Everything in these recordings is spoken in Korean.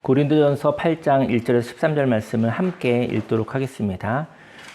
고린도전서 8장 1절에서 13절 말씀을 함께 읽도록 하겠습니다.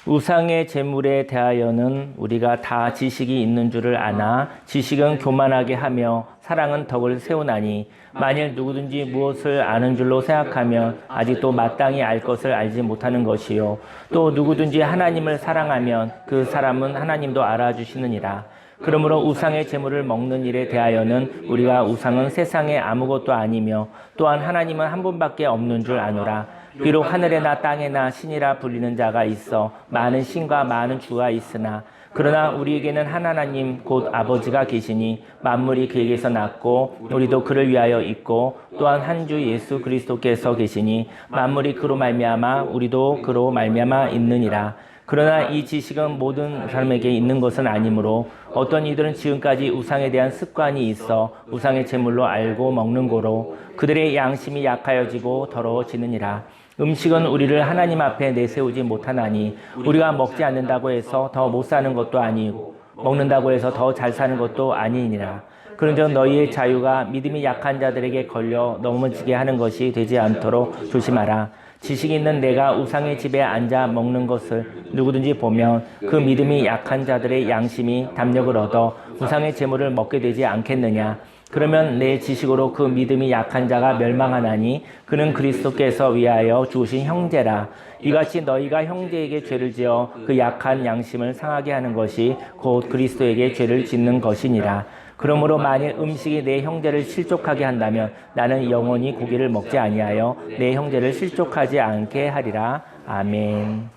우상의 제물에 대하여는 우리가 다 지식이 있는 줄을 아나 지식은 교만하게 하며 사랑은 덕을 세우나니 만일 누구든지 무엇을 아는 줄로 생각하면 아직도 마땅히 알 것을 알지 못하는 것이요 또 누구든지 하나님을 사랑하면 그 사람은 하나님도 알아주시느니라. 그러므로 우상의 제물을 먹는 일에 대하여는 우리가 우상은 세상에 아무것도 아니며 또한 하나님은 한 분밖에 없는 줄 아노라. 비록 하늘에나 땅에나 신이라 불리는 자가 있어 많은 신과 많은 주가 있으나 그러나 우리에게는 한 하나님 곧 아버지가 계시니 만물이 그에게서 났고 우리도 그를 위하여 있고 또한 한 주 예수 그리스도께서 계시니 만물이 그로 말미암아 우리도 그로 말미암아 있느니라. 그러나 이 지식은 모든 사람에게 있는 것은 아니므로 어떤 이들은 지금까지 우상에 대한 습관이 있어 우상의 제물로 알고 먹는 고로 그들의 양심이 약하여지고 더러워지느니라. 음식은 우리를 하나님 앞에 내세우지 못하나니 우리가 먹지 않는다고 해서 더 못 사는 것도 아니고 먹는다고 해서 더 잘 사는 것도 아니니라. 그런즉 너희의 자유가 믿음이 약한 자들에게 걸려 넘어지게 하는 것이 되지 않도록 조심하라. 지식이 있는 내가 우상의 집에 앉아 먹는 것을 누구든지 보면 그 믿음이 약한 자들의 양심이 담력을 얻어 우상의 제물을 먹게 되지 않겠느냐. 그러면 내 지식으로 그 믿음이 약한 자가 멸망하나니 그는 그리스도께서 위하여 주신 형제라. 이같이 너희가 형제에게 죄를 지어 그 약한 양심을 상하게 하는 것이 곧 그리스도에게 죄를 짓는 것이니라. 그러므로 만일 음식이 내 형제를 실족하게 한다면 나는 영원히 고기를 먹지 아니하여 내 형제를 실족하지 않게 하리라. 아멘.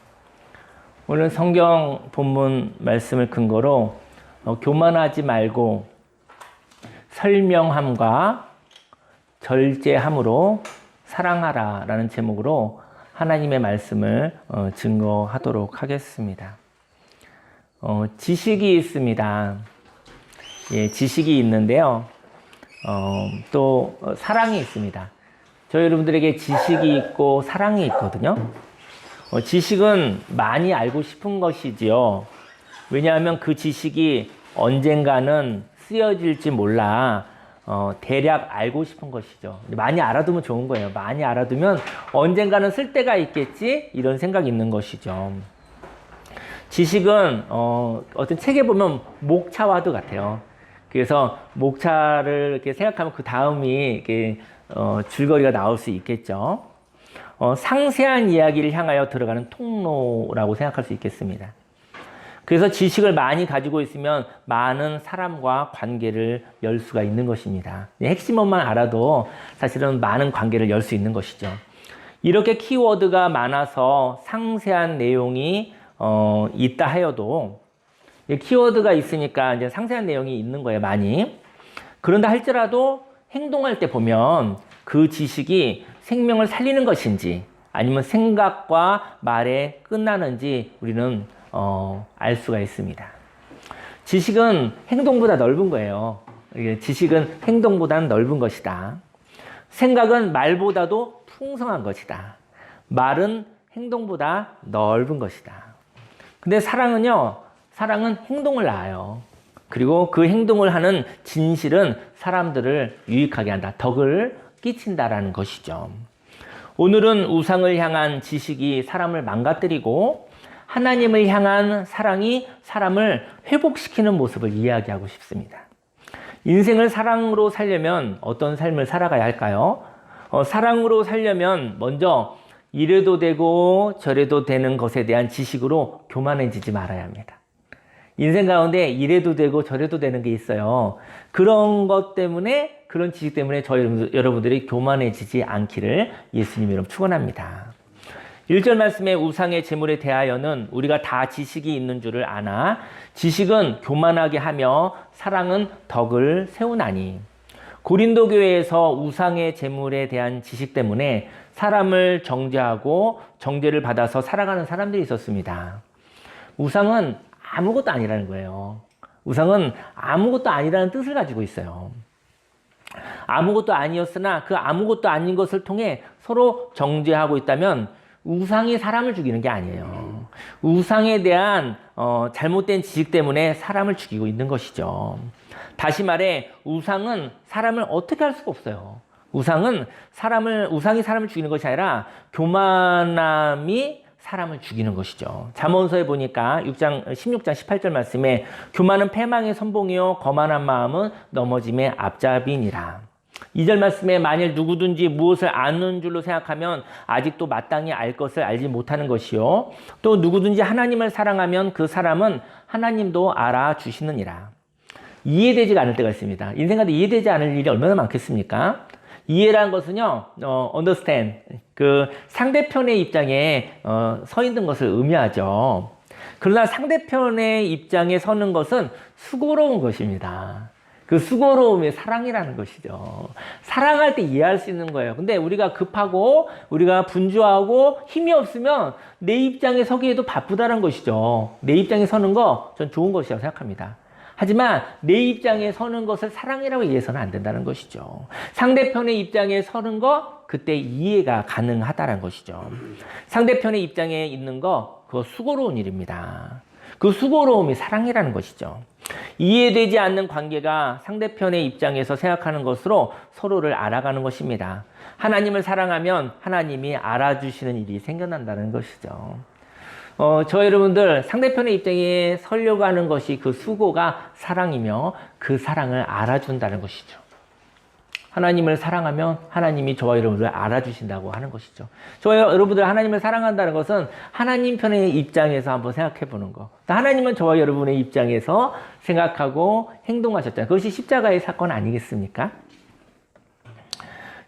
오늘 성경 본문 말씀을 근거로 교만하지 말고 설명함과 절제함으로 사랑하라 라는 제목으로 하나님의 말씀을 증거하도록 하겠습니다. 지식이 있습니다. 예, 지식이 있는데요. 또 사랑이 있습니다. 저희 여러분들에게 지식이 있고 사랑이 있거든요. 지식은 많이 알고 싶은 것이지요. 왜냐하면 그 지식이 언젠가는 쓰여질지 몰라 대략 알고 싶은 것이죠. 많이 알아두면 좋은 거예요. 많이 알아두면 언젠가는 쓸 때가 있겠지 이런 생각이 있는 것이죠. 지식은 어떤 책에 보면 목차와도 같아요. 그래서 목차를 이렇게 생각하면 그 다음이 이렇게 줄거리가 나올 수 있겠죠. 상세한 이야기를 향하여 들어가는 통로라고 생각할 수 있겠습니다. 그래서 지식을 많이 가지고 있으면 많은 사람과 관계를 열 수가 있는 것입니다. 핵심만 알아도 사실은 많은 관계를 열 수 있는 것이죠. 이렇게 키워드가 많아서 상세한 내용이 있다 하여도 키워드가 있으니까 이제 상세한 내용이 있는 거예요, 많이. 그런다 할지라도 행동할 때 보면 그 지식이 생명을 살리는 것인지 아니면 생각과 말에 끝나는지 우리는 알 수가 있습니다. 지식은 행동보다 넓은 거예요. 지식은 행동보다는 넓은 것이다. 생각은 말보다도 풍성한 것이다. 말은 행동보다 넓은 것이다. 근데 사랑은 행동을 낳아요. 그리고 그 행동을 하는 진실은 사람들을 유익하게 한다. 덕을 끼친다라는 것이죠. 오늘은 우상을 향한 지식이 사람을 망가뜨리고 하나님을 향한 사랑이 사람을 회복시키는 모습을 이야기하고 싶습니다. 인생을 사랑으로 살려면 어떤 삶을 살아가야 할까요? 사랑으로 살려면 먼저 이래도 되고 저래도 되는 것에 대한 지식으로 교만해지지 말아야 합니다. 인생 가운데 이래도 되고 저래도 되는 게 있어요. 그런 것 때문에, 그런 지식 때문에 저희 여러분들이 교만해지지 않기를 예수님이 여러분 축원합니다. 1절 말씀에 우상의 제물에 대하여는 우리가 다 지식이 있는 줄을 아나 지식은 교만하게 하며 사랑은 덕을 세우나니. 고린도 교회에서 우상의 제물에 대한 지식 때문에 사람을 정죄하고 정죄를 받아서 살아가는 사람들이 있었습니다. 우상은 아무것도 아니라는 거예요. 우상은 아무것도 아니라는 뜻을 가지고 있어요. 아무것도 아니었으나 그 아무것도 아닌 것을 통해 서로 정죄하고 있다면 우상이 사람을 죽이는 게 아니에요. 우상에 대한 잘못된 지식 때문에 사람을 죽이고 있는 것이죠. 다시 말해 우상은 사람을 어떻게 할 수가 없어요. 우상이 사람을 죽이는 것이 아니라 교만함이 사람을 죽이는 것이죠. 잠언서에 보니까 16장 18절 말씀에 교만은 패망의 선봉이요 거만한 마음은 넘어짐의 앞잡이니라. 2절 말씀에 만일 누구든지 무엇을 아는 줄로 생각하면 아직도 마땅히 알 것을 알지 못하는 것이요. 또 누구든지 하나님을 사랑하면 그 사람은 하나님도 알아주시느니라. 이해되지가 않을 때가 있습니다. 인생 가운데 이해되지 않을 일이 얼마나 많겠습니까? 이해라는 것은요, understand. 그 상대편의 입장에 서 있는 것을 의미하죠. 그러나 상대편의 입장에 서는 것은 수고로운 것입니다. 그 수고로움이 사랑이라는 것이죠. 사랑할 때 이해할 수 있는 거예요. 근데 우리가 급하고 우리가 분주하고 힘이 없으면 내 입장에 서기에도 바쁘다는 것이죠. 내 입장에 서는 거 전 좋은 것이라고 생각합니다. 하지만 내 입장에 서는 것을 사랑이라고 이해해서는 안 된다는 것이죠. 상대편의 입장에 서는 거 그때 이해가 가능하다는 것이죠. 상대편의 입장에 있는 거 그거 수고로운 일입니다. 그 수고로움이 사랑이라는 것이죠. 이해되지 않는 관계가 상대편의 입장에서 생각하는 것으로 서로를 알아가는 것입니다. 하나님을 사랑하면 하나님이 알아주시는 일이 생겨난다는 것이죠. 저 여러분들 상대편의 입장에 서려고 하는 것이 그 수고가 사랑이며 그 사랑을 알아준다는 것이죠. 하나님을 사랑하면 하나님이 저와 여러분들을 알아주신다고 하는 것이죠. 저와 여러분들 하나님을 사랑한다는 것은 하나님 편의 입장에서 한번 생각해 보는 거. 하나님은 저와 여러분의 입장에서 생각하고 행동하셨잖아요. 그것이 십자가의 사건 아니겠습니까?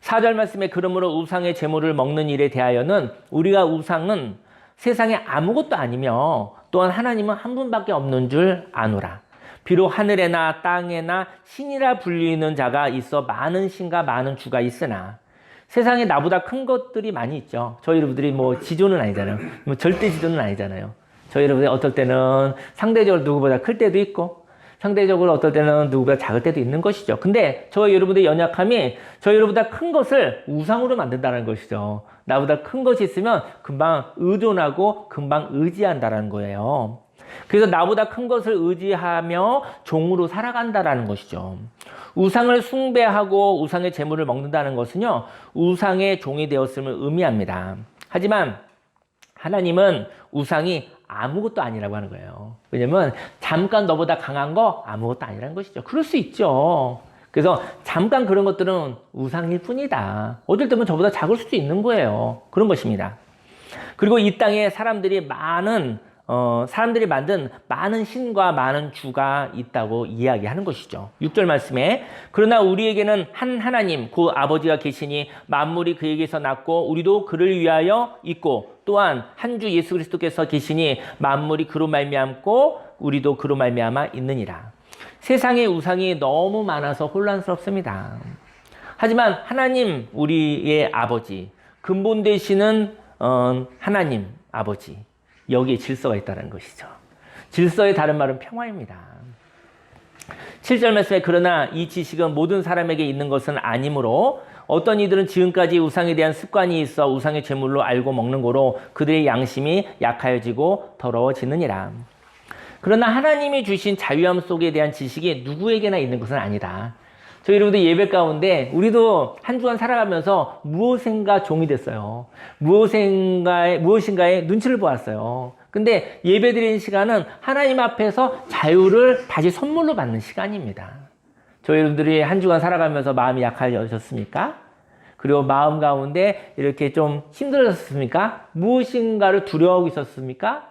4절 말씀에 그러므로 우상의 제물을 먹는 일에 대하여는 우리가 우상은 세상에 아무것도 아니며 또한 하나님은 한 분밖에 없는 줄 아노라. 비록 하늘에나 땅에나 신이라 불리는 자가 있어 많은 신과 많은 주가 있으나 세상에 나보다 큰 것들이 많이 있죠. 저희 여러분들이 뭐 지존은 아니잖아요. 뭐 절대 지존은 아니잖아요. 저희 여러분들이 어떨 때는 상대적으로 누구보다 클 때도 있고 상대적으로 어떨 때는 누구보다 작을 때도 있는 것이죠. 근데 저희 여러분들의 연약함이 저희 여러분보다 큰 것을 우상으로 만든다는 것이죠. 나보다 큰 것이 있으면 금방 의존하고 금방 의지한다는 거예요. 그래서 나보다 큰 것을 의지하며 종으로 살아간다는 것이죠. 우상을 숭배하고 우상의 제물을 먹는다는 것은요, 우상의 종이 되었음을 의미합니다. 하지만 하나님은 우상이 아무것도 아니라고 하는 거예요. 왜냐면 잠깐 너보다 강한 거 아무것도 아니라는 것이죠. 그럴 수 있죠. 그래서 잠깐 그런 것들은 우상일 뿐이다. 어떨 때는 저보다 작을 수도 있는 거예요. 그런 것입니다. 그리고 이 땅에 사람들이 만든 많은 신과 많은 주가 있다고 이야기하는 것이죠. 6절 말씀에 그러나 우리에게는 한 하나님 그 아버지가 계시니 만물이 그에게서 났고 우리도 그를 위하여 있고 또한 한 주 예수 그리스도께서 계시니 만물이 그로 말미암고 우리도 그로 말미암아 있느니라. 세상의 우상이 너무 많아서 혼란스럽습니다. 하지만 하나님 우리의 아버지 근본 되시는 하나님 아버지 여기에 질서가 있다는 것이죠. 질서의 다른 말은 평화입니다. 7절 말씀에 그러나 이 지식은 모든 사람에게 있는 것은 아니므로 어떤 이들은 지금까지 우상에 대한 습관이 있어 우상의 제물로 알고 먹는 거로 그들의 양심이 약하여지고 더러워지느니라. 그러나 하나님이 주신 자유함 속에 대한 지식이 누구에게나 있는 것은 아니다. 저희 여러분들 예배 가운데 우리도 한 주간 살아가면서 무엇인가 종이 됐어요. 무엇인가의 눈치를 보았어요. 근데 예배 드리는 시간은 하나님 앞에서 자유를 다시 선물로 받는 시간입니다. 저희 여러분들이 한 주간 살아가면서 마음이 약해졌습니까? 그리고 마음 가운데 이렇게 좀 힘들어졌습니까? 무엇인가를 두려워하고 있었습니까?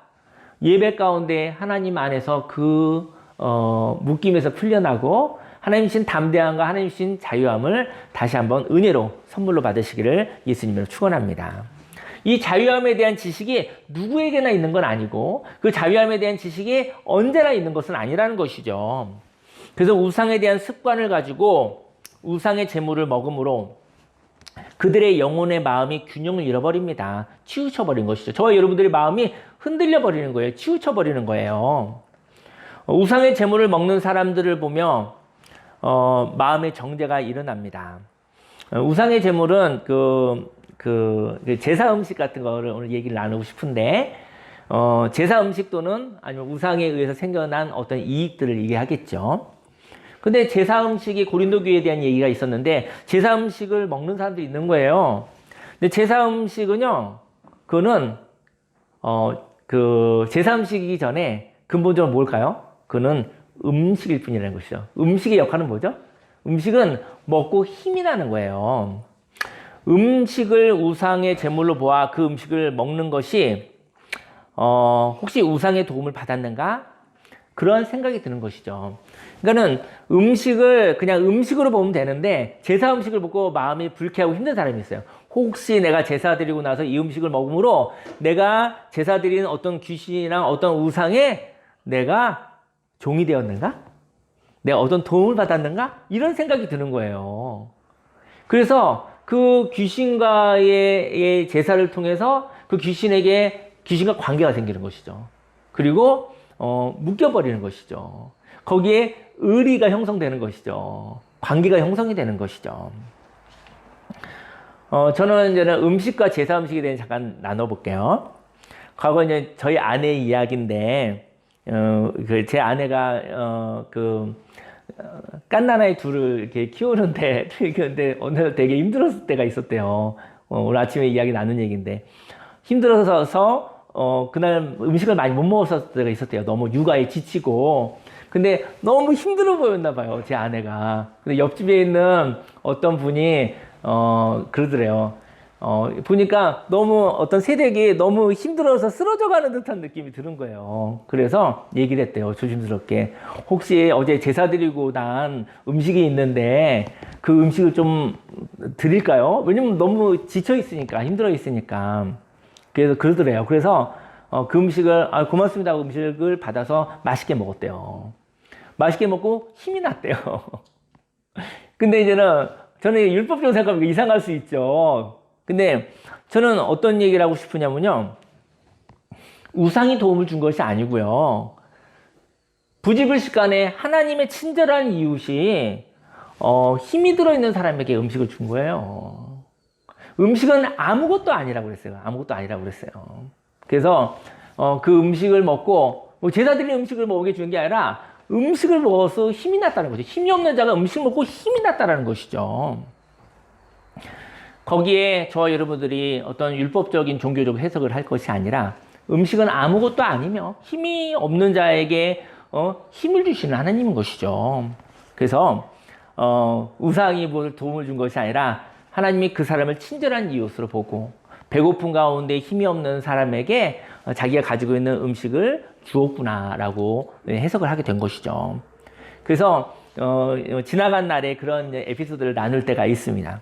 예배 가운데 하나님 안에서 그 묶임에서 풀려나고 하나님 주신 담대함과 하나님 주신 자유함을 다시 한번 은혜로 선물로 받으시기를 예수님으로 축원합니다. 이 자유함에 대한 지식이 누구에게나 있는 건 아니고 그 자유함에 대한 지식이 언제나 있는 것은 아니라는 것이죠. 그래서 우상에 대한 습관을 가지고 우상의 제물을 먹음으로 그들의 영혼의 마음이 균형을 잃어버립니다. 치우쳐버린 것이죠. 저와 여러분들의 마음이 흔들려버리는 거예요. 치우쳐버리는 거예요. 우상의 제물을 먹는 사람들을 보며 마음의 정죄가 일어납니다. 우상의 제물은 제사 음식 같은 거를 오늘 얘기를 나누고 싶은데 제사 음식 또는 아니면 우상에 의해서 생겨난 어떤 이익들을 얘기하겠죠. 근데 제사 음식이 고린도 교회에 대한 얘기가 있었는데 제사 음식을 먹는 사람들이 있는 거예요. 근데 제사 음식은요, 그거는 그 제사 음식이기 전에 근본적으로 뭘까요? 그거는 음식일 뿐이라는 것이죠. 음식의 역할은 뭐죠? 음식은 먹고 힘이 나는 거예요. 음식을 우상의 제물로 보아 그 음식을 먹는 것이 혹시 우상의 도움을 받았는가? 그런 생각이 드는 것이죠. 그러니까는 음식을 그냥 음식으로 보면 되는데 제사 음식을 먹고 마음이 불쾌하고 힘든 사람이 있어요. 혹시 내가 제사 드리고 나서 이 음식을 먹음으로 내가 제사 드리는 어떤 귀신이나 어떤 우상에 내가 종이 되었는가? 내가 어떤 도움을 받았는가? 이런 생각이 드는 거예요. 그래서 그 귀신과의 제사를 통해서 그 귀신과 관계가 생기는 것이죠. 그리고 묶여버리는 것이죠. 거기에 의리가 형성되는 것이죠. 관계가 형성이 되는 것이죠. 저는 이제 음식과 제사 음식에 대해 잠깐 나눠볼게요. 과거 이제 저희 아내의 이야기인데, 제 아내가, 깐나나이 둘을 이렇게 키우는데 어느 날 되게 힘들었을 때가 있었대요. 오늘 아침에 이야기 나눈 얘기인데. 힘들어서, 그날 음식을 많이 못 먹었을 때가 있었대요. 너무 육아에 지치고. 근데 너무 힘들어 보였나 봐요, 제 아내가. 근데 옆집에 있는 어떤 분이, 그러더래요. 보니까 너무 어떤 세대기 너무 힘들어서 쓰러져 가는 듯한 느낌이 드는 거예요. 그래서 얘기를 했대요, 조심스럽게. 혹시 어제 제사 드리고 난 음식이 있는데 그 음식을 좀 드릴까요? 왜냐면 너무 지쳐 있으니까, 힘들어 있으니까. 그래서 그러더래요. 그래서 그 음식을, 고맙습니다 하고 음식을 받아서 맛있게 먹었대요. 맛있게 먹고 힘이 났대요. 근데 이제는 저는 율법적으로 생각하면 이상할 수 있죠. 근데 저는 어떤 얘기를 하고 싶으냐면요. 우상이 도움을 준 것이 아니고요. 부지불식간에 하나님의 친절한 이웃이 힘이 들어있는 사람에게 음식을 준 거예요. 음식은 아무것도 아니라고 그랬어요. 아무것도 아니라고 그랬어요. 그래서 그 음식을 먹고 제사 드린 음식을 먹게 준 게 아니라 음식을 먹어서 힘이 났다는 거죠. 힘이 없는 자가 음식 먹고 힘이 났다는 것이죠. 거기에 저와 여러분들이 어떤 율법적인 종교적 해석을 할 것이 아니라 음식은 아무것도 아니며 힘이 없는 자에게 힘을 주시는 하나님인 것이죠. 그래서 우상이 도움을 준 것이 아니라 하나님이 그 사람을 친절한 이웃으로 보고 배고픈 가운데 힘이 없는 사람에게 자기가 가지고 있는 음식을 주었구나라고 해석을 하게 된 것이죠. 그래서 지나간 날에 그런 에피소드를 나눌 때가 있습니다.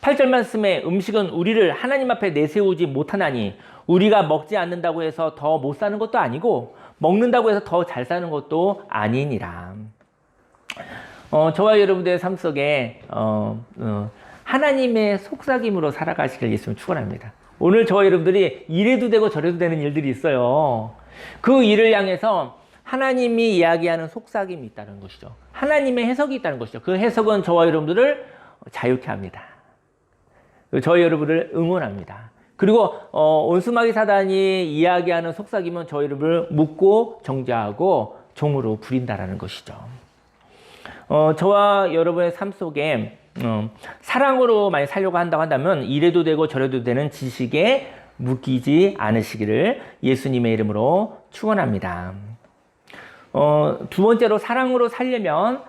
8절 말씀에 음식은 우리를 하나님 앞에 내세우지 못하나니 우리가 먹지 않는다고 해서 더 못 사는 것도 아니고 먹는다고 해서 더 잘 사는 것도 아니니라. 저와 여러분들의 삶 속에 하나님의 속삭임으로 살아가시길 예수님 축원합니다. 오늘 저와 여러분들이 이래도 되고 저래도 되는 일들이 있어요. 그 일을 향해서 하나님이 이야기하는 속삭임이 있다는 것이죠. 하나님의 해석이 있다는 것이죠. 그 해석은 저와 여러분들을 자유케 합니다. 저희 여러분을 응원합니다. 그리고 온수마귀 사단이 이야기하는 속삭임은 저희 여러분을 묶고 정죄하고 종으로 부린다라는 것이죠. 저와 여러분의 삶 속에 사랑으로 많이 살려고 한다고 한다면 이래도 되고 저래도 되는 지식에 묶이지 않으시기를 예수님의 이름으로 축원합니다. 두 번째로 사랑으로 살려면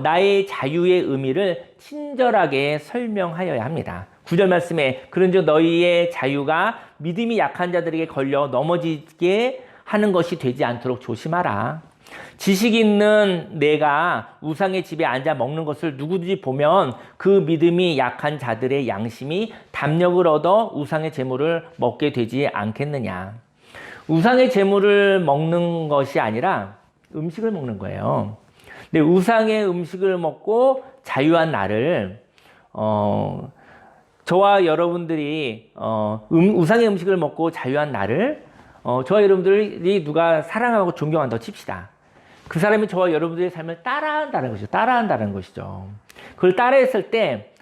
나의 자유의 의미를 친절하게 설명하여야 합니다. 9절 말씀에 그런즉 너희의 자유가 믿음이 약한 자들에게 걸려 넘어지게 하는 것이 되지 않도록 조심하라. 지식 있는 내가 우상의 집에 앉아 먹는 것을 누구든지 보면 그 믿음이 약한 자들의 양심이 담력을 얻어 우상의 재물을 먹게 되지 않겠느냐. 우상의 재물을 먹는 것이 아니라 음식을 먹는 거예요. 근데 우상의 음식을 먹고 자유한 나를 저와 여러분들이 우상의 음식을 먹고 자유한 나를 저와 여러분들이 누가 사랑하고 존경한다고 칩시다. 그 사람이 저와 여러분들의 삶을 따라한다는 것이죠. 따라한다는 것이죠. 그걸 따라했을 때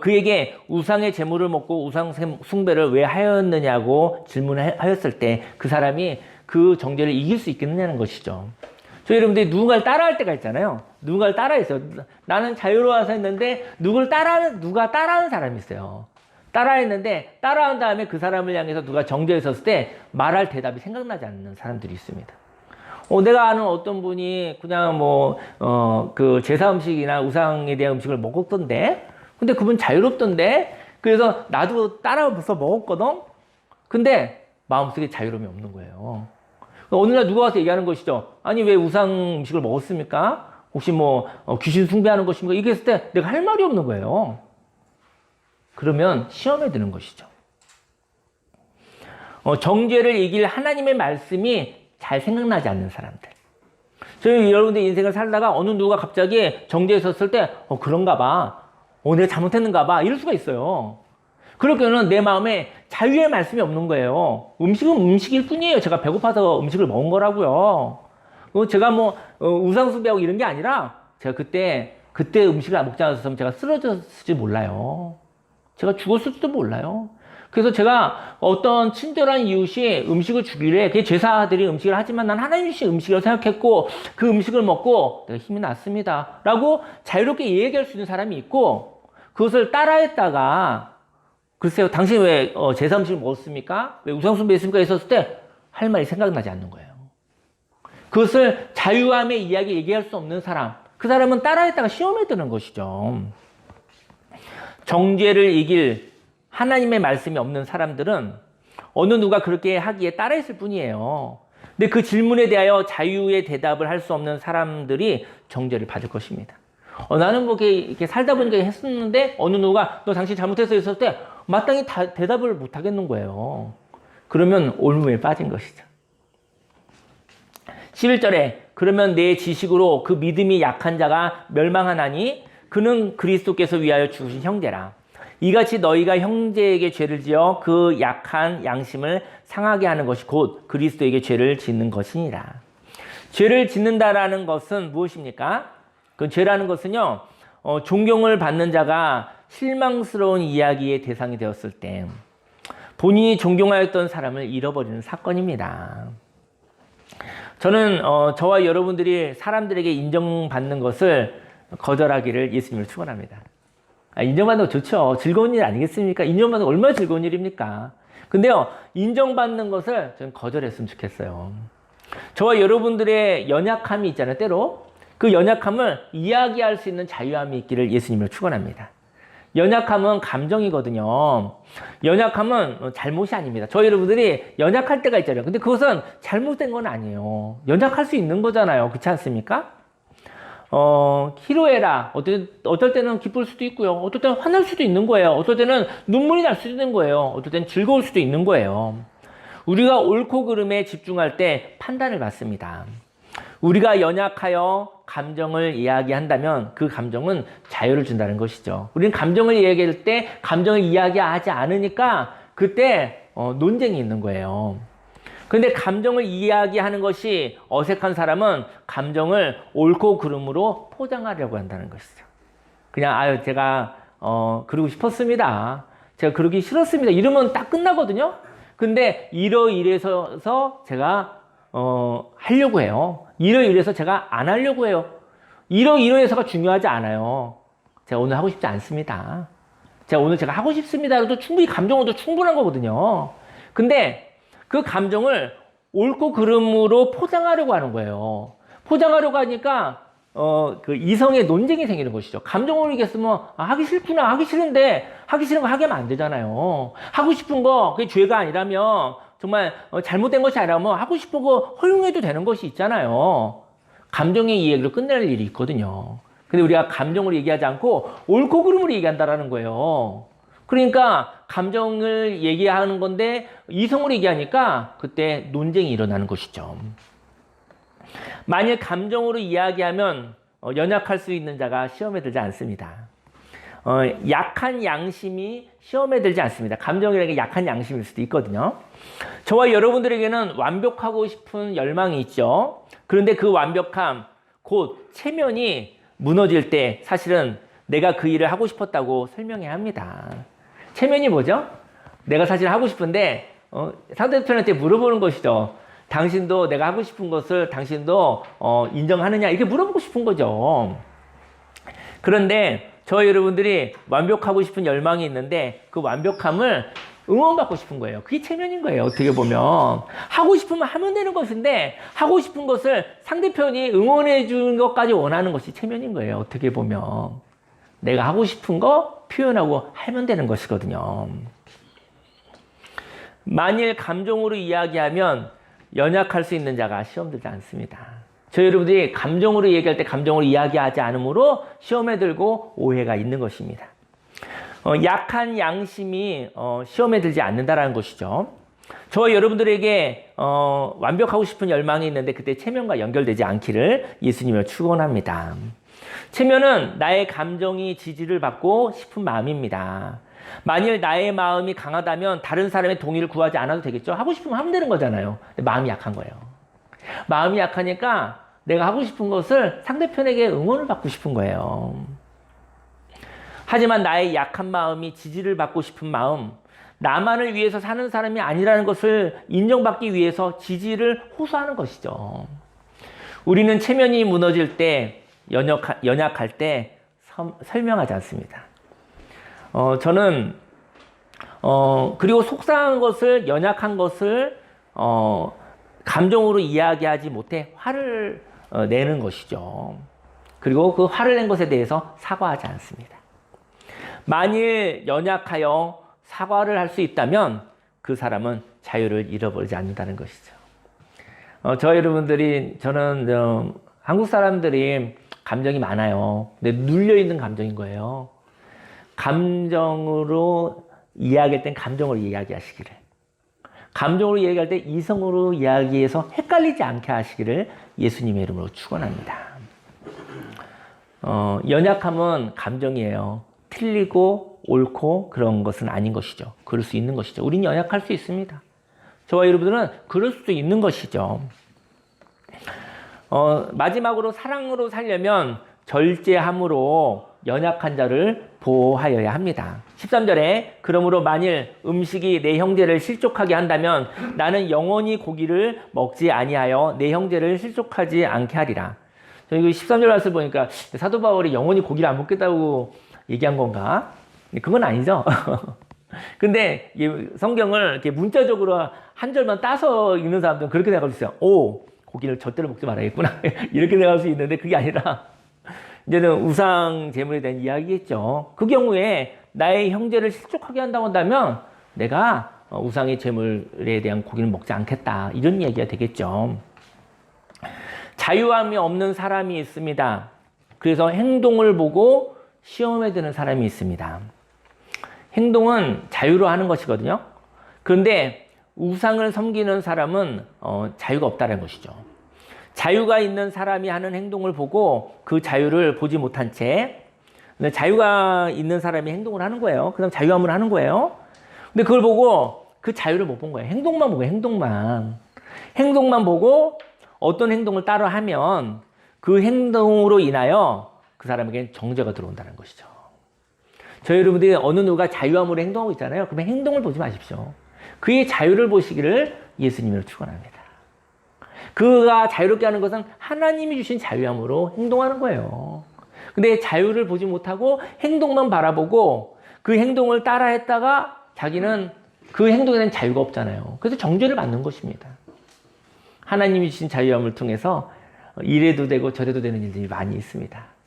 그에게 우상의 재물을 먹고 우상 숭배를 왜 하였느냐고 질문을 하였을 때 그 사람이 그 정죄를 이길 수 있겠느냐는 것이죠. 저희 여러분들이 누군가를 따라할 때가 있잖아요. 누군가를 따라했어요. 나는 자유로워서 했는데 누가 따라하는 사람이 있어요. 따라했는데 따라한 다음에 그 사람을 향해서 누가 정죄에 섰을 때 말할 대답이 생각나지 않는 사람들이 있습니다. 내가 아는 어떤 분이 그냥 그 제사 음식이나 우상에 대한 음식을 먹었던데, 근데 그분 자유롭던데, 그래서 나도 따라서 먹었거든? 근데 마음속에 자유로움이 없는 거예요. 어느 날 누가 와서 얘기하는 것이죠. 아니, 왜 우상 음식을 먹었습니까? 혹시 귀신 숭배하는 것입니까? 이렇게 했을 때 내가 할 말이 없는 거예요. 그러면 시험에 드는 것이죠. 정죄를 이길 하나님의 말씀이 잘 생각나지 않는 사람들. 저희 여러분들 인생을 살다가 어느 누가 갑자기 정죄에 섰을 때, 그런가 봐. 내가 잘못했는가 봐. 이럴 수가 있어요. 그럴 경우는 내 마음에 자유의 말씀이 없는 거예요. 음식은 음식일 뿐이에요. 제가 배고파서 음식을 먹은 거라고요. 제가 우상숭배하고 이런 게 아니라 제가 그때 음식을 먹지 않았으면 제가 쓰러졌을지 몰라요. 제가 죽었을지도 몰라요. 그래서 제가 어떤 친절한 이웃이 음식을 주길래 그게 제사들이 음식을 하지만 난 하나님 주신 음식이라고 생각했고 그 음식을 먹고 내가 힘이 났습니다. 라고 자유롭게 얘기할 수 있는 사람이 있고 그것을 따라했다가 글쎄요, 당신 왜 제사 음식을 먹었습니까? 왜 우상숭배 했습니까? 했었을 때 할 말이 생각나지 않는 거예요. 그것을 자유함의 이야기 얘기할 수 없는 사람, 그 사람은 따라했다가 시험에 드는 것이죠. 정죄를 이길 하나님의 말씀이 없는 사람들은 어느 누가 그렇게 하기에 따라했을 뿐이에요. 근데 그 질문에 대하여 자유의 대답을 할 수 없는 사람들이 정죄를 받을 것입니다. 나는 이렇게 살다 보니까 했었는데 어느 누가 너 당신 잘못했어 했을 때 마땅히 대답을 못 하겠는 거예요. 그러면 올무에 빠진 것이죠. 11절에 그러면 내 지식으로 그 믿음이 약한 자가 멸망하나니 그는 그리스도께서 위하여 죽으신 형제라. 이같이 너희가 형제에게 죄를 지어 그 약한 양심을 상하게 하는 것이 곧 그리스도에게 죄를 짓는 것이니라. 죄를 짓는다라는 것은 무엇입니까? 그 죄라는 것은요, 존경을 받는 자가 실망스러운 이야기의 대상이 되었을 때 본인이 존경하였던 사람을 잃어버리는 사건입니다. 저는 저와 여러분들이 사람들에게 인정받는 것을 거절하기를 예수님을 축원합니다. 인정받는 거 좋죠. 즐거운 일 아니겠습니까? 인정받는 거 얼마나 즐거운 일입니까? 근데요, 인정받는 것을 저는 거절했으면 좋겠어요. 저와 여러분들의 연약함이 있잖아요, 때로. 그 연약함을 이야기할 수 있는 자유함이 있기를 예수님을 축원합니다. 연약함은 감정이거든요. 연약함은 잘못이 아닙니다. 저희 여러분들이 연약할 때가 있잖아요. 근데 그것은 잘못된 건 아니에요. 연약할 수 있는 거잖아요. 그렇지 않습니까? 희로애라. 어떨 때는 기쁠 수도 있고요. 어떨 때는 화날 수도 있는 거예요. 어떨 때는 눈물이 날 수도 있는 거예요. 어떨 때는 즐거울 수도 있는 거예요. 우리가 옳고 그름에 집중할 때 판단을 받습니다. 우리가 연약하여 감정을 이야기한다면 그 감정은 자유를 준다는 것이죠. 우리는 감정을 이야기할 때 감정을 이야기하지 않으니까 그때 논쟁이 있는 거예요. 그런데 감정을 이야기하는 것이 어색한 사람은 감정을 옳고 그름으로 포장하려고 한다는 것이죠. 그냥 제가 그러고 싶었습니다. 제가 그러기 싫었습니다. 이러면 딱 끝나거든요. 근데 이래서 제가 하려고 해요. 이래서 제가 안 하려고 해요. 이래서가 중요하지 않아요. 제가 오늘 하고 싶지 않습니다. 제가 하고 싶습니다라도 충분히 감정으로도 충분한 거거든요. 근데 그 감정을 옳고 그름으로 포장하려고 하는 거예요. 포장하려고 하니까 그 이성의 논쟁이 생기는 것이죠. 감정으로 얘기했으면 하기 싫구나, 하기 싫은데 하기 싫은 거 하게 하면 안 되잖아요. 하고 싶은 거 그게 죄가 아니라면 정말 잘못된 것이 아니라면 하고 싶은 거 허용해도 되는 것이 있잖아요. 감정의 이야기로 끝낼 일이 있거든요. 근데 우리가 감정으로 얘기하지 않고 옳고 그름으로 얘기한다라는 거예요. 그러니까 감정을 얘기하는 건데 이성으로 얘기하니까 그때 논쟁이 일어나는 것이죠. 만일 감정으로 이야기하면 연약할 수 있는 자가 시험에 들지 않습니다. 약한 양심이 시험에 들지 않습니다. 감정이라는 게 약한 양심일 수도 있거든요. 저와 여러분들에게는 완벽하고 싶은 열망이 있죠. 그런데 그 완벽함, 곧 체면이 무너질 때 사실은 내가 그 일을 하고 싶었다고 설명해야 합니다. 체면이 뭐죠? 내가 사실 하고 싶은데 상대편한테 물어보는 것이죠. 당신도 내가 하고 싶은 것을 당신도 인정하느냐 이렇게 물어보고 싶은 거죠. 그런데 저 여러분들이 완벽하고 싶은 열망이 있는데 그 완벽함을 응원받고 싶은 거예요. 그게 체면인 거예요. 어떻게 보면 하고 싶으면 하면 되는 것인데 하고 싶은 것을 상대편이 응원해 주는 것까지 원하는 것이 체면인 거예요. 어떻게 보면 내가 하고 싶은 거 표현하고 하면 되는 것이거든요. 만일 감정으로 이야기하면 연약할 수 있는 자가 시험 들지 않습니다. 저 여러분들이 감정으로 얘기할 때 감정으로 이야기하지 않으므로 시험에 들고 오해가 있는 것입니다. 약한 양심이 시험에 들지 않는다라는 것이죠. 저 여러분들에게 완벽하고 싶은 열망이 있는데 그때 체면과 연결되지 않기를 예수님을 축원합니다. 체면은 나의 감정이 지지를 받고 싶은 마음입니다. 만일 나의 마음이 강하다면 다른 사람의 동의를 구하지 않아도 되겠죠. 하고 싶으면 하면 되는 거잖아요. 근데 마음이 약한 거예요. 마음이 약하니까 내가 하고 싶은 것을 상대편에게 응원을 받고 싶은 거예요. 하지만 나의 약한 마음이 지지를 받고 싶은 마음, 나만을 위해서 사는 사람이 아니라는 것을 인정받기 위해서 지지를 호소하는 것이죠. 우리는 체면이 무너질 때, 연약할 때 설명하지 않습니다. 저는 그리고 속상한 것을, 연약한 것을 감정으로 이야기하지 못해 화를 내는 것이죠. 그리고 그 화를 낸 것에 대해서 사과하지 않습니다. 만일 연약하여 사과를 할 수 있다면 그 사람은 자유를 잃어버리지 않는다는 것이죠. 저는 한국 사람들이 감정이 많아요. 근데 눌려있는 감정인 거예요. 감정으로 이야기할 땐 감정으로 이야기하시기를. 감정으로 이야기할 때 이성으로 이야기해서 헷갈리지 않게 하시기를 예수님의 이름으로 축원합니다. 연약함은 감정이에요. 틀리고 옳고 그런 것은 아닌 것이죠. 그럴 수 있는 것이죠. 우린 연약할 수 있습니다. 저와 여러분들은 그럴 수도 있는 것이죠. 마지막으로 사랑으로 살려면 절제함으로 연약한 자를 보호하여야 합니다. 13절에 그러므로 만일 음식이 내 형제를 실족하게 한다면 나는 영원히 고기를 먹지 아니하여 내 형제를 실족하지 않게 하리라. 저희 13절 말씀 보니까 사도 바울이 영원히 고기를 안 먹겠다고 얘기한 건가? 그건 아니죠. 근데 성경을 이렇게 문자적으로 한 절만 따서 읽는 사람들은 그렇게 생각할 수 있어요. 오, 고기를 절대로 먹지 말아야겠구나. 이렇게 생각할 수 있는데 그게 아니라 이제는 우상 제물에 대한 이야기겠죠. 그 경우에 나의 형제를 실족하게 한다고 한다면 내가 우상의 제물에 대한 고기를 먹지 않겠다. 이런 이야기가 되겠죠. 자유함이 없는 사람이 있습니다. 그래서 행동을 보고 시험에 드는 사람이 있습니다. 행동은 자유로 하는 것이거든요. 그런데 우상을 섬기는 사람은 자유가 없다는 것이죠. 자유가 있는 사람이 하는 행동을 보고 그 자유를 보지 못한 채 자유가 있는 사람이 행동을 하는 거예요. 그 다음 자유함을 하는 거예요. 근데 그걸 보고 그 자유를 못 본 거예요. 행동만 보고 행동만 보고 어떤 행동을 따라 하면 그 행동으로 인하여 그 사람에게는 정죄가 들어온다는 것이죠. 저희 여러분들이 어느 누가 자유함으로 행동하고 있잖아요. 그러면 행동을 보지 마십시오. 그의 자유를 보시기를 예수님으로 축원합니다. 그가 자유롭게 하는 것은 하나님이 주신 자유함으로 행동하는 거예요. 근데 자유를 보지 못하고 행동만 바라보고 그 행동을 따라했다가 자기는 그 행동에 대한 자유가 없잖아요. 그래서 정죄를 받는 것입니다. 하나님이 주신 자유함을 통해서 이래도 되고 저래도 되는 일들이 많이 있습니다.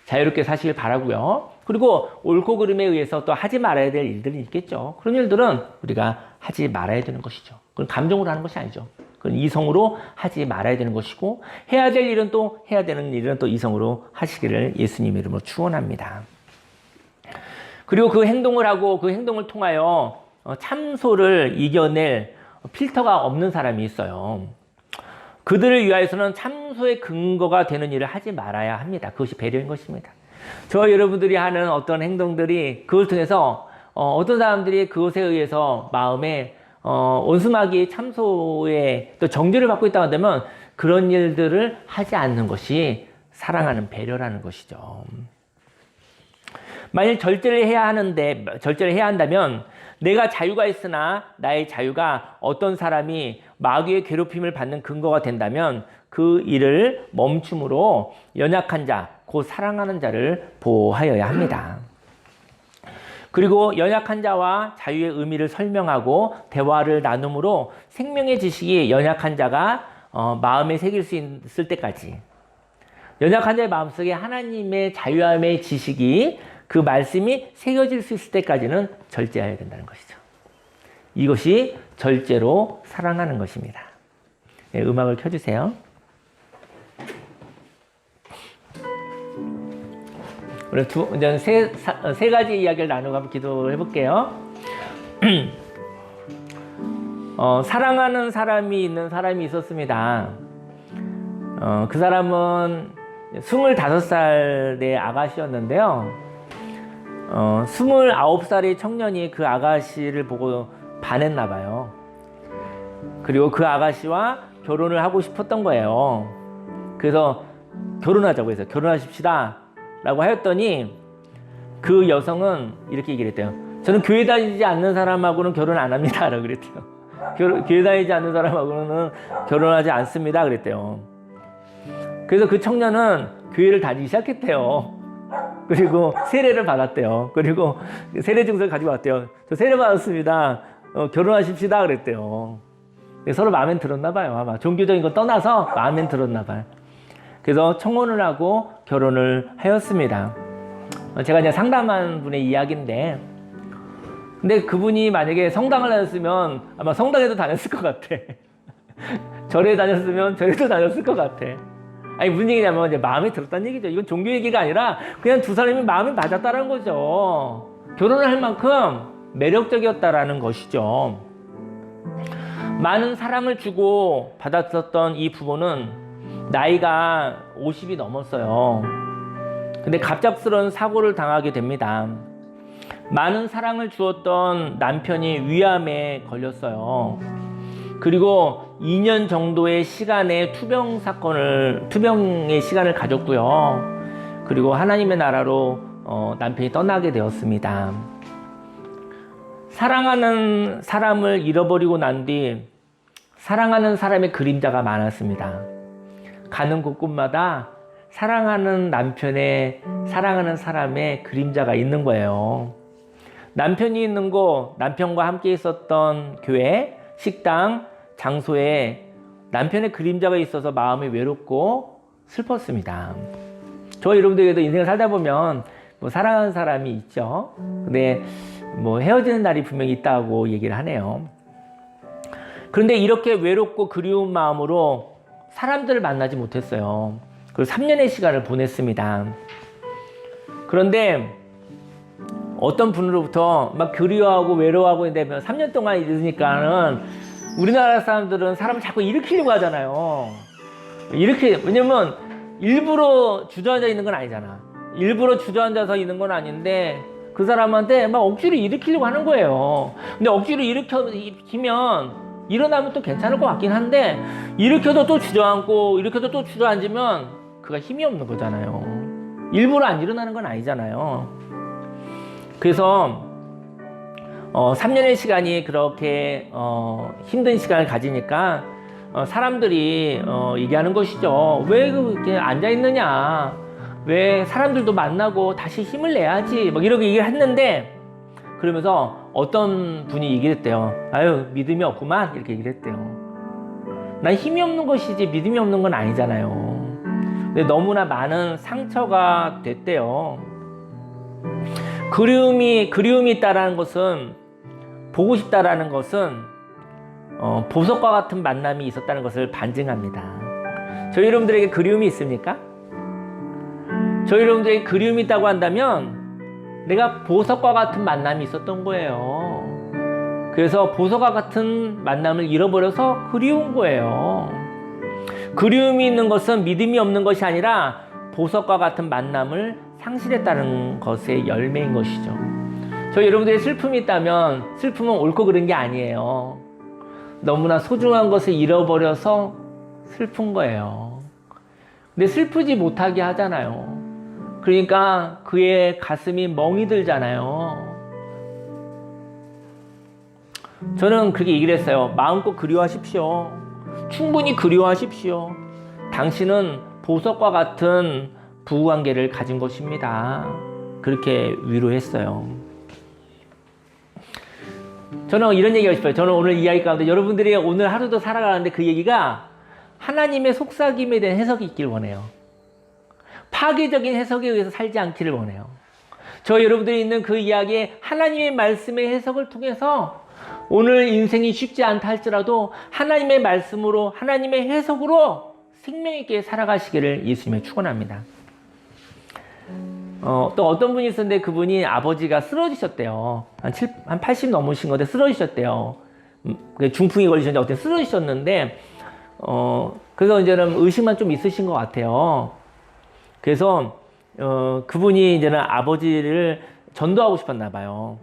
자유롭게 사시길 바라고요. 그리고 옳고 그름에 의해서 또 하지 말아야 될 일들이 있겠죠. 그런 일들은 우리가 하지 말아야 되는 것이죠. 그건 감정으로 하는 것이 아니죠. 그건 이성으로 하지 말아야 되는 것이고 해야 될 일은 또 해야 되는 일은 또 이성으로 하시기를 예수님의 이름으로 축원합니다. 그리고 그 행동을 하고 그 행동을 통하여 참소를 이겨낼 필터가 없는 사람이 있어요. 그들을 위하여서는 참소의 근거가 되는 일을 하지 말아야 합니다. 그것이 배려인 것입니다. 저와 여러분들이 하는 어떤 행동들이 그걸 통해서 어떤 사람들이 그것에 의해서 마음에 원수마귀의 참소에 또 정죄를 받고 있다고 한다면 그런 일들을 하지 않는 것이 사랑하는 배려라는 것이죠. 만일 절제를 해야 한다면 내가 자유가 있으나 나의 자유가 어떤 사람이 마귀의 괴롭힘을 받는 근거가 된다면 그 일을 멈춤으로 연약한 자, 곧 사랑하는 자를 보호하여야 합니다. 그리고 연약한 자와 자유의 의미를 설명하고 대화를 나눔으로 생명의 지식이 연약한 자가 마음에 새길 수 있을 때까지, 연약한 자의 마음속에 하나님의 자유함의 지식이, 그 말씀이 새겨질 수 있을 때까지는 절제해야 된다는 것이죠. 이것이 절제로 사랑하는 것입니다. 네, 음악을 켜주세요. 우리 이제 세 가지 이야기를 나누고 한번 기도해 볼게요. 사랑하는 사람이 있는 사람이 있었습니다. 그 사람은 25살의 아가씨였는데요. 29살의 청년이 그 아가씨를 보고 반했나 봐요. 그리고 그 아가씨와 결혼을 하고 싶었던 거예요. 그래서 결혼하자고 해서 결혼하십시다 라고 하였더니 그 여성은 이렇게 얘기를 했대요. 저는 교회 다니지 않는 사람하고는 결혼 안 합니다 라고 그랬대요. 교회 다니지 않는 사람하고는 결혼하지 않습니다 그랬대요. 그래서 그 청년은 교회를 다니기 시작했대요. 그리고 세례를 받았대요. 그리고 세례 증서를 가지고 왔대요. 저 세례 받았습니다. 결혼하십시다 그랬대요. 서로 마음에 들었나 봐요. 아마 종교적인 거 떠나서 마음에 들었나 봐요. 그래서 청혼을 하고 결혼을 하였습니다. 제가 이제 상담한 분의 이야기인데, 근데 그분이 만약에 성당을 다녔으면 아마 성당에도 다녔을 것 같아. 절에 다녔으면 절에도 다녔을 것 같아. 아니, 무슨 얘기냐면 이제 마음에 들었다는 얘기죠. 이건 종교 얘기가 아니라 그냥 두 사람이 마음에 맞았다는 거죠. 결혼을 할 만큼 매력적이었다라는 것이죠. 많은 사랑을 주고 받았었던 이 부부는 나이가 50이 넘었어요. 근데 갑작스러운 사고를 당하게 됩니다. 많은 사랑을 주었던 남편이 위암에 걸렸어요. 그리고 2년 정도의 시간에 투병의 시간을 가졌고요. 그리고 하나님의 나라로 남편이 떠나게 되었습니다. 사랑하는 사람을 잃어버리고 난 뒤 사랑하는 사람의 그림자가 많았습니다. 가는 곳곳마다 사랑하는 남편의, 사랑하는 사람의 그림자가 있는 거예요. 남편이 있는 곳, 남편과 함께 있었던 교회, 식당, 장소에 남편의 그림자가 있어서 마음이 외롭고 슬펐습니다. 저 여러분들에게도 인생을 살다 보면 뭐 사랑하는 사람이 있죠. 근데 뭐 헤어지는 날이 분명히 있다고 얘기를 하네요. 그런데 이렇게 외롭고 그리운 마음으로 사람들을 만나지 못했어요. 그리고 3년의 시간을 보냈습니다. 그런데 어떤 분으로부터 막 그리워하고 외로워하고 있는데 3년 동안 있으니까는 우리나라 사람들은 사람을 자꾸 일으키려고 하잖아요. 왜냐면 일부러 주저앉아 있는 건 아니잖아. 일부러 주저앉아서 있는 건 아닌데 그 사람한테 막 억지로 일으키려고 하는 거예요. 근데 억지로 일으키면 일어나면 또 괜찮을 것 같긴 한데, 일으켜도 또 주저앉고 일으켜도 또 주저앉으면 그가 힘이 없는 거잖아요. 일부러 안 일어나는 건 아니잖아요. 그래서 3년의 시간이 그렇게 힘든 시간을 가지니까 사람들이 얘기하는 것이죠. 왜 그렇게 앉아있느냐, 왜 사람들도 만나고 다시 힘을 내야지, 막 이렇게 얘기를 했는데, 그러면서 어떤 분이 얘기를 했대요. 아유, 믿음이 없구만, 이렇게 얘기를 했대요. 난 힘이 없는 것이지 믿음이 없는 건 아니잖아요. 근데 너무나 많은 상처가 됐대요. 그리움이 있다라는 것은, 보고 싶다라는 것은 보석과 같은 만남이 있었다는 것을 반증합니다. 저희 여러분들에게 그리움이 있습니까? 저희 여러분들에게 그리움이 있다고 한다면 내가 보석과 같은 만남이 있었던 거예요. 그래서 보석과 같은 만남을 잃어버려서 그리운 거예요. 그리움이 있는 것은 믿음이 없는 것이 아니라 보석과 같은 만남을 상실했다는 것의 열매인 것이죠. 저희 여러분들의 슬픔이 있다면 슬픔은 옳고 그른 게 아니에요. 너무나 소중한 것을 잃어버려서 슬픈 거예요. 근데 슬프지 못하게 하잖아요. 그러니까 그의 가슴이 멍이 들잖아요. 저는 그렇게 얘기를 했어요. 마음껏 그리워하십시오. 충분히 그리워하십시오. 당신은 보석과 같은 부부관계를 가진 것입니다. 그렇게 위로했어요. 저는 이런 얘기하고 싶어요. 저는 오늘 이야기 가운데 여러분들이 오늘 하루도 살아가는데 그 얘기가 하나님의 속삭임에 대한 해석이 있길 원해요. 파괴적인 해석에 의해서 살지 않기를 원해요. 저 여러분들이 있는 그 이야기에 하나님의 말씀의 해석을 통해서 오늘 인생이 쉽지 않다 할지라도 하나님의 말씀으로 하나님의 해석으로 생명 있게 살아가시기를 예수님의 축원합니다. 또 어떤 분이 있었는데 그분이 아버지가 쓰러지셨대요. 한 80 넘으신 건데 쓰러지셨대요. 중풍이 걸리셨는데 어떻게 쓰러지셨는데 그래서 이제는 의식만 좀 있으신 것 같아요. 그래서 그분이 이제는 아버지를 전도하고 싶었나 봐요.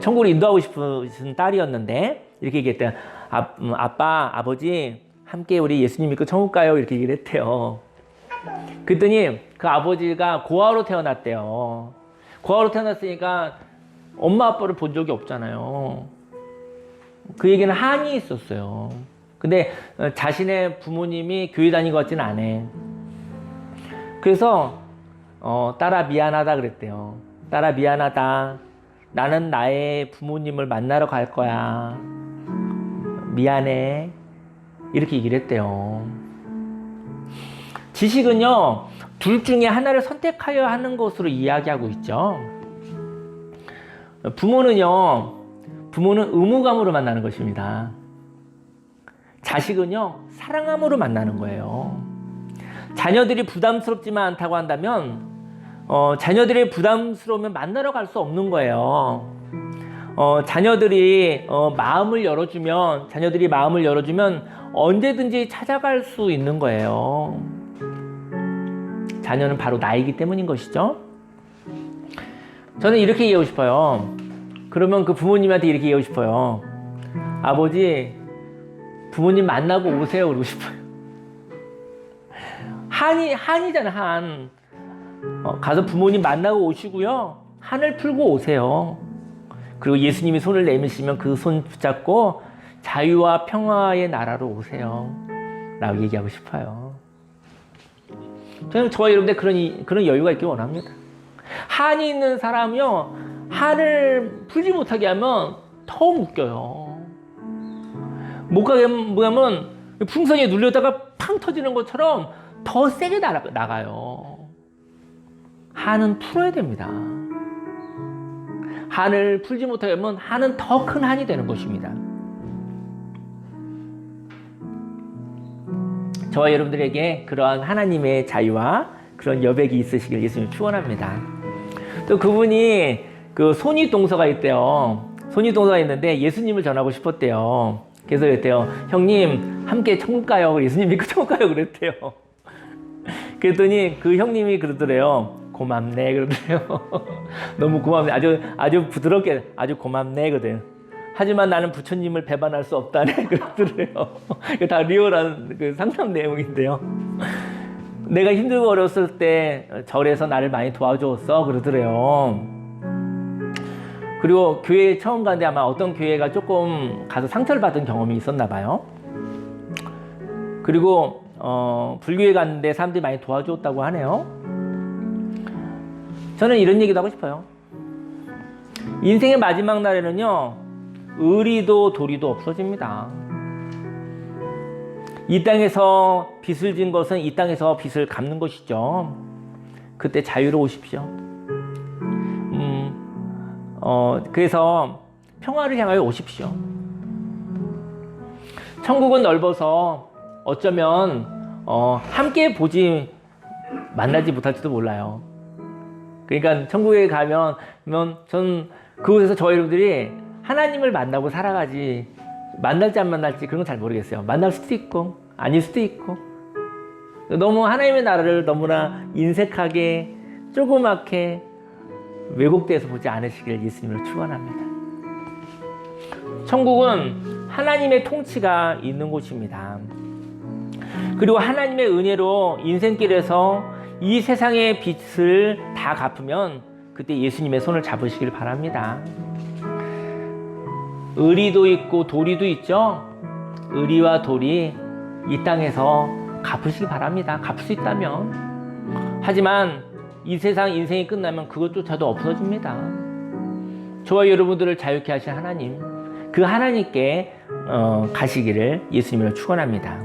천국으로 인도하고 싶은 딸이었는데 이렇게 얘기했대요. 아빠, 아버지 함께 우리 예수님 믿고 천국 가요. 이렇게 얘기를 했대요. 그랬더니 그 아버지가 고아로 태어났대요. 고아로 태어났으니까 엄마 아빠를 본 적이 없잖아요. 그 얘기는 한이 있었어요. 근데 자신의 부모님이 교회 다닌 것 같지는 않아. 그래서 딸아 미안하다 그랬대요. 딸아 미안하다. 나는 나의 부모님을 만나러 갈 거야. 미안해. 이렇게 얘기를 했대요. 지식은요, 둘 중에 하나를 선택하여야 하는 것으로 이야기하고 있죠. 부모는 의무감으로 만나는 것입니다. 자식은요, 사랑함으로 만나는 거예요. 자녀들이 부담스럽지만 않다고 한다면, 자녀들이 부담스러우면 만나러 갈 수 없는 거예요. 자녀들이 마음을 열어주면 언제든지 찾아갈 수 있는 거예요. 자녀는 바로 나이기 때문인 것이죠. 저는 이렇게 얘기하고 싶어요. 그러면 그 부모님한테 이렇게 얘기하고 싶어요. 아버지, 부모님 만나고 오세요. 그러고 싶어요. 한이잖아, 한. 가서 부모님 만나고 오시고요. 한을 풀고 오세요. 그리고 예수님이 손을 내미시면 그 손 붙잡고 자유와 평화의 나라로 오세요. 라고 얘기하고 싶어요. 저는 저와 여러분들 그런 여유가 있길 원합니다. 한이 있는 사람이요, 한을 풀지 못하게 하면 더 묶여요. 못 가게 하면 풍선에 눌렸다가 팡 터지는 것처럼 더 세게 나가요. 한은 풀어야 됩니다. 한을 풀지 못하게 하면 한은 더 큰 한이 되는 것입니다. 저와 여러분들에게 그러한 하나님의 자유와 그런 여백이 있으시길 예수님 축원합니다. 또 그분이 그 손윗동서가 있대요. 손윗동서가 있는데 예수님을 전하고 싶었대요. 그래서 그랬대요. 형님 함께 천국 가요. 예수님 믿고 천국 가요. 그랬대요. 그랬더니 그 형님이 그러더래요. 고맙네 그러더래요. 너무 고맙네. 아주 부드럽게 아주 고맙네 그러더래요. 하지만 나는 부처님을 배반할 수 없다네 그러더래요. 다 리얼한 그 상담 내용인데요. 내가 힘들고 어렸을 때 절에서 나를 많이 도와주었어 그러더래요. 그리고 교회에 처음 갔는데 아마 어떤 교회가 조금 가서 상처를 받은 경험이 있었나 봐요. 그리고 불교에 갔는데 사람들이 많이 도와주었다고 하네요. 저는 이런 얘기도 하고 싶어요. 인생의 마지막 날에는요, 의리도 도리도 없어집니다. 이 땅에서 빚을 진 것은 이 땅에서 빚을 갚는 것이죠. 그때 자유로우십시오. 그래서 평화를 향하여 오십시오. 천국은 넓어서 어쩌면 함께 만나지 못할지도 몰라요. 그러니까 천국에 가면 저는 그곳에서 저희 여러분들이 하나님을 만나고 살아가지, 만날지 안 만날지 그런 건 잘 모르겠어요. 만날 수도 있고 아닐 수도 있고, 너무 하나님의 나라를 너무나 인색하게 조그맣게 왜곡돼서 보지 않으시길 예수님으로 축원합니다. 천국은 하나님의 통치가 있는 곳입니다. 그리고 하나님의 은혜로 인생길에서 이 세상의 빚을 다 갚으면 그때 예수님의 손을 잡으시길 바랍니다. 의리도 있고 도리도 있죠. 의리와 도리 이 땅에서 갚으시기 바랍니다. 갚을 수 있다면. 하지만 이 세상 인생이 끝나면 그것조차도 없어집니다. 저와 여러분들을 자유케 하신 하나님, 그 하나님께 가시기를 예수님으로 축원합니다.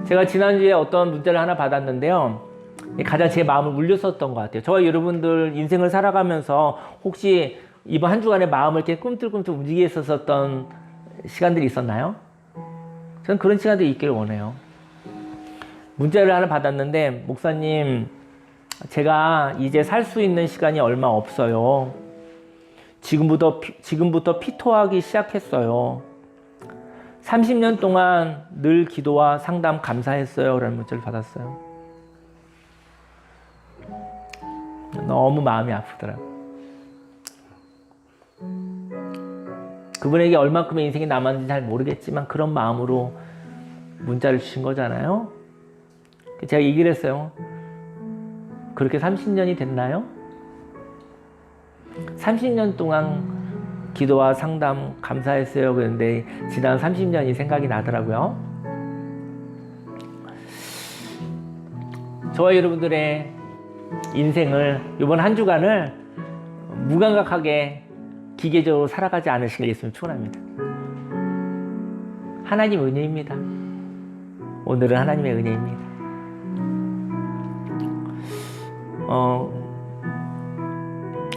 제가 지난주에 어떤 문자를 하나 받았는데요. 가장 제 마음을 울렸었던 것 같아요. 저와 여러분들 인생을 살아가면서 혹시 이번 한 주간에 마음을 이렇게 꿈틀꿈틀 움직이게 했었던 시간들이 있었나요? 저는 그런 시간들이 있기를 원해요. 문자를 하나 받았는데, 목사님, 제가 이제 살 수 있는 시간이 얼마 없어요. 지금부터 피토하기 시작했어요. 30년 동안 늘 기도와 상담 감사했어요. 라는 문자를 받았어요. 너무 마음이 아프더라고요. 그분에게 얼만큼의 인생이 남았는지 잘 모르겠지만 그런 마음으로 문자를 주신 거잖아요. 제가 얘기를 했어요. 그렇게 30년이 됐나요? 30년 동안 기도와 상담 감사했어요. 그런데 지난 30년이 생각이 나더라고요. 저와 여러분들의 인생을, 이번 한 주간을 무감각하게 기계적으로 살아가지 않으시길 예수님 축원합니다. 하나님 은혜입니다. 오늘은 하나님의 은혜입니다.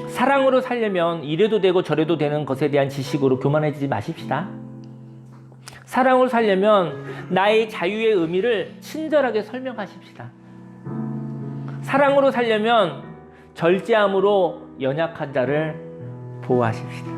사랑으로 살려면 이래도 되고 저래도 되는 것에 대한 지식으로 교만해지지 마십시다. 사랑으로 살려면 나의 자유의 의미를 친절하게 설명하십시다. 사랑으로 살려면 절제함으로 연약한 자를 보호하십시다.